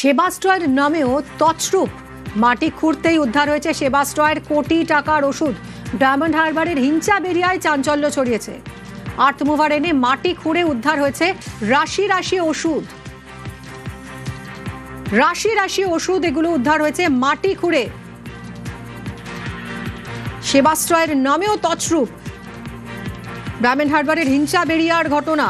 সেবাস্টয়ের নামেও তছরূপ। মাটি খুঁড়তেই উদ্ধার হয়েছে সেবাস্টয়ের কোটি টাকার ওষুধ। ডায়মন্ড হারবারের হিঞ্চা বেরিয়ায় চাঞ্চল্য ছড়িয়েছে। আর্থ মুভার এনে মাটি খুঁড়ে উদ্ধার হয়েছে রাশি রাশি ওষুধ। রাশি রাশি ওষুধ এগুলো উদ্ধার হয়েছে মাটি খুঁড়ে। সেবাস্টয়ের নামেও তছরূপ। ডায়মন্ড হারবারের হিঞ্চা বেরিয়ার ঘটনা।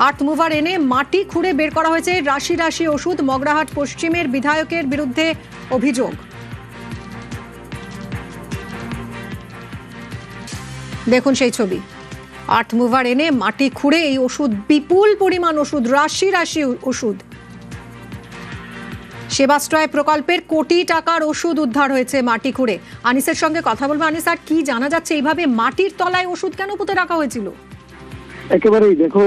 আর্থ মুভার এনে মাটি খুঁড়ে বের করা হয়েছে রাশি রাশি ওষুধ। মগরাহাট পশ্চিমের বিধায়কের বিরুদ্ধে অভিযোগ। দেখুন সেই ছবি। আর্থ মুভার এনে মাটি খুঁড়ে এই ওষুধ, বিপুল পরিমাণ ওষুধ, রাশি রাশি ওষুধ। সেবাস্টয় প্রকল্পের কোটি টাকার ওষুধ উদ্ধার হয়েছে মাটি খুঁড়ে। আনিসের সঙ্গে কথা বলবো। আনিস, আর কি জানা যাচ্ছে, এইভাবে মাটির তলায় ওষুধ কেন পুঁতে রাখা হয়েছিল? একেবারেই দেখো,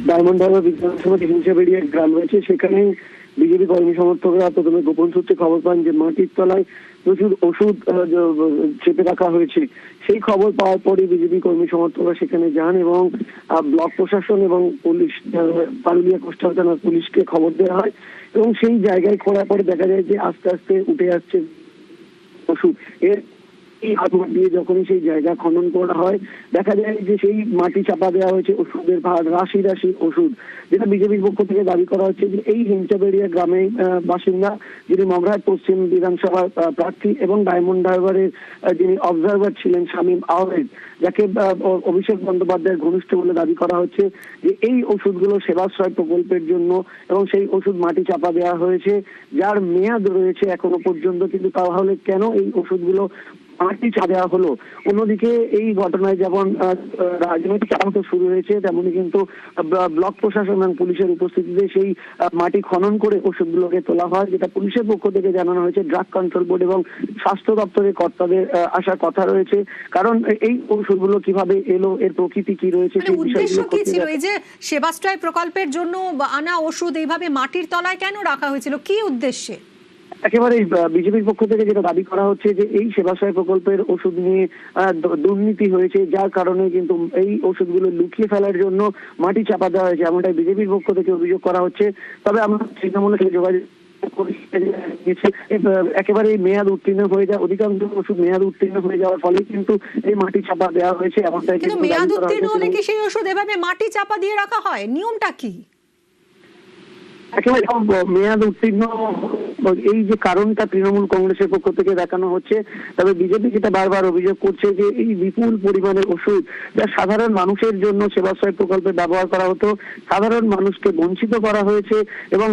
ডায়মন্ড হারবার বিধানসভা হিংসাবেড়িয়া গ্রাম রয়েছে, সেখানে বিজেপি কর্মী সমর্থকরা প্রথমে গোপন সূত্রে খবর পান যে মাটির তলায় প্রচুর ওষুধ চেপে রাখা হয়েছে। সেই খবর পাওয়ার পরে বিজেপি কর্মী সমর্থকরা সেখানে যান এবং ব্লক প্রশাসন এবং পুলিশ, পারুলিয়া কোস্টাল থানার পুলিশকে খবর দেওয়া হয় এবং সেই জায়গায় খোঁড়ার পরে দেখা যায় যে আস্তে আস্তে উঠে আসছে ওষুধ। এর হাত দিয়ে যখনই সেই জায়গা খনন করা হয়, দেখা যায় যে সেই মাটি চাপা দেওয়া হয়েছে ওষুধের রাশি রাশি ওষুধ। যেটা বিজেপির পক্ষ থেকে দাবি করা হচ্ছে যে এই হিঞ্চাবেড়িয়া গ্রামে বাসিন্দা, যিনি মগরাহাট পশ্চিম বিধানসভার প্রার্থী এবং ডায়মন্ড হারবারের যিনি অবজারভার ছিলেন শামীম আহমেদ, যাকে অভিষেক বন্দ্যোপাধ্যায়ের ঘনিষ্ঠ বলে দাবি করা হচ্ছে, যে এই ওষুধগুলো সেবাশ্রয় প্রকল্পের জন্য এবং সেই ওষুধ মাটি চাপা দেওয়া হয়েছে, যার মেয়াদ রয়েছে এখনো পর্যন্ত। কিন্তু তাহলে কেন এই ওষুধগুলো মাটি চাপা দেওয়া হলো? অন্যদিকে এই ঘটনায় যেমন রাজনৈতিক চাপান্ত শুরু হয়েছে, তেমনি কিন্তু ব্লক প্রশাসন এবং পুলিশের উপস্থিতিতে সেই মাটি খনন করে ওষুধগুলোকে তোলা হয়, যেটা পুলিশের পক্ষ থেকে জানানো হয়েছে। ড্রাগ কন্ট্রোল বোর্ড এবং স্বাস্থ্য দপ্তরের কর্তাদের আসার কথা রয়েছে, কারণ এই ওষুধগুলো কিভাবে এলো, এর প্রকৃতি কি রয়েছে, সেই উদ্দেশ্য কি ছিল? এই যে সেবাস্টয় প্রকল্পের জন্য আনা ওষুধ এইভাবে মাটির তলায় কেন রাখা হয়েছিল, কি উদ্দেশ্যে? একেবারে বিজেপির পক্ষ থেকে যেটা দাবি করা হচ্ছে যে এই সেবাশ্রয় প্রকল্পের ওষুধ নিয়ে দুর্নীতি হয়েছে, যার কারণে কিন্তু এই ওষুধগুলো লুকিয়ে ফেলার জন্য মাটি চাপা দেওয়া হয়েছে, এমনটাই বিজেপির পক্ষ থেকে অভিযোগ করা হচ্ছে। তবে আমরা তৃণমূলের সাথে যোগাযোগ একেবারে মেয়াদ উত্তীর্ণ হয়ে যায়, অধিকাংশ ওষুধ মেয়াদ উত্তীর্ণ হয়ে যাওয়ার ফলে কিন্তু এই মাটি চাপা দেওয়া হয়েছে, এমনটাই। কিন্তু মেয়াদ উত্তীর্ণ হলে কি সেই ওষুধ এভাবে মাটি চাপা দিয়ে রাখা হয়? নিয়মটা কি? একেবারে মেয়াদ উত্তীর্ণ এই যে কারণটা তৃণমূল কংগ্রেসের পক্ষ থেকে দেখানো হচ্ছে। তবে বিজেপি যেটা বারবার অভিযোগ করছে যে এই বিপুল পরিমাণের ওষুধ, যা সাধারণ মানুষের জন্য সেবাশ্রয় প্রকল্পে ব্যবহার করা হতো, সাধারণ মানুষকে বঞ্চিত করা হয়েছে এবং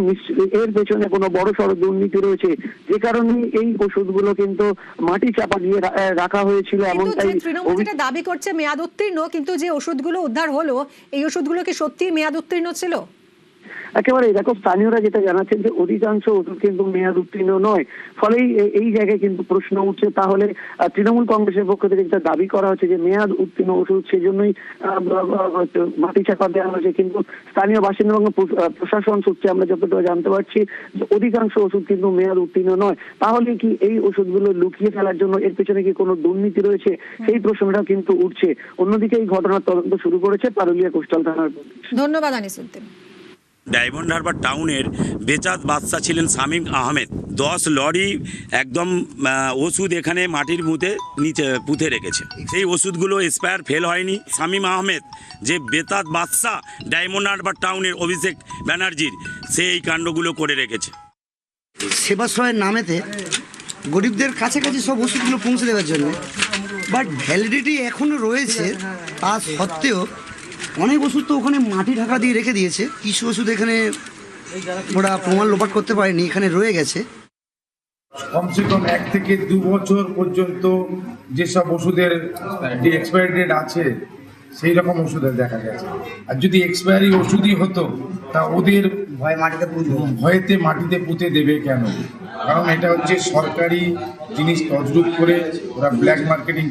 এর পেছনে কোনো বড় সড় দুর্নীতি রয়েছে, যে কারণে এই ওষুধগুলো কিন্তু মাটি চাপা দিয়ে রাখা হয়েছিল, এমনটাই তৃণমূল যেটা দাবি করছে মেয়াদ উত্তীর্ণ। কিন্তু যে ওষুধগুলো উদ্ধার হলো, এই ওষুধগুলো কি সত্যি মেয়াদ উত্তীর্ণ ছিল? একেবারে দেখো, স্থানীয়রা যেটা জানাচ্ছেন যে অধিকাংশ ওষুধ কিন্তু মেয়াদ উত্তীর্ণ নয়, ফলেই এই জায়গায় কিন্তু প্রশ্ন উঠছে। তাহলে তৃণমূল কংগ্রেসের পক্ষ থেকে যেটা দাবি করা হচ্ছে যে মেয়াদ উত্তীর্ণ ওষুধ, সেজন্যই মাটি চাপা দেওয়া হয়েছে। কিন্তু স্থানীয় বাসিন্দা এবং প্রশাসন সূত্রে আমরা যতটুকু জানতে পারছি যে অধিকাংশ ওষুধ কিন্তু মেয়াদ উত্তীর্ণ নয়। তাহলে কি এই ওষুধগুলো লুকিয়ে ফেলার জন্য এর পেছনে কি কোনো দুর্নীতি রয়েছে, সেই প্রশ্নটা কিন্তু উঠছে। অন্যদিকে এই ঘটনার তদন্ত শুরু করেছে পারুলিয়া কোস্টাল থানার পুলিশ। ধন্যবাদ আনিসুদ্দিন। ডায়মন্ড হারবার টাউনের বেচাত বাদশা ছিলেন শামীম আহমেদ। 10 লরি একদম ওষুধ এখানে মাটির নিচে পুঁতে রেখেছে। সেই ওষুধগুলো এক্সপায়ার ফেল হয়নি। শামীম আহমেদ যে বেতাত বাদশা ডায়মন্ড হারবার টাউনের অভিষেক ব্যানার্জির, সে এই কাণ্ডগুলো করে রেখেছে। সেবাশ্রয়ের নামেতে গরিবদের কাছাকাছি সব ওষুধগুলো পৌঁছে দেওয়ার জন্য, বাট ভ্যালিডিটি এখনও রয়েছে, তা সত্ত্বেও অনেক ওষুধ তো ওখানে মাটি ঢাকা দিয়ে রেখে দিয়েছে। কিছু ওষুধ এখানে ওরা প্রমাণ লোপাট করতে পারেনি, এখানে রয়ে গেছে। কমসে কম 1 থেকে 2 বছর পর্যন্ত যেসব ওষুধের যে এক্সপায়ারি ডেট আছে, সেই রকম ওষুধের দেখা গেছে। আর যদি এক্সপায়ারি ওষুধই হতো, তা ওদের ভয়েতে মাটিতে পুঁতে দেবে কেন? কারণ এটা হচ্ছে সরকারি জিনিস তছরূপ করে ওরা ব্ল্যাক মার্কেটিং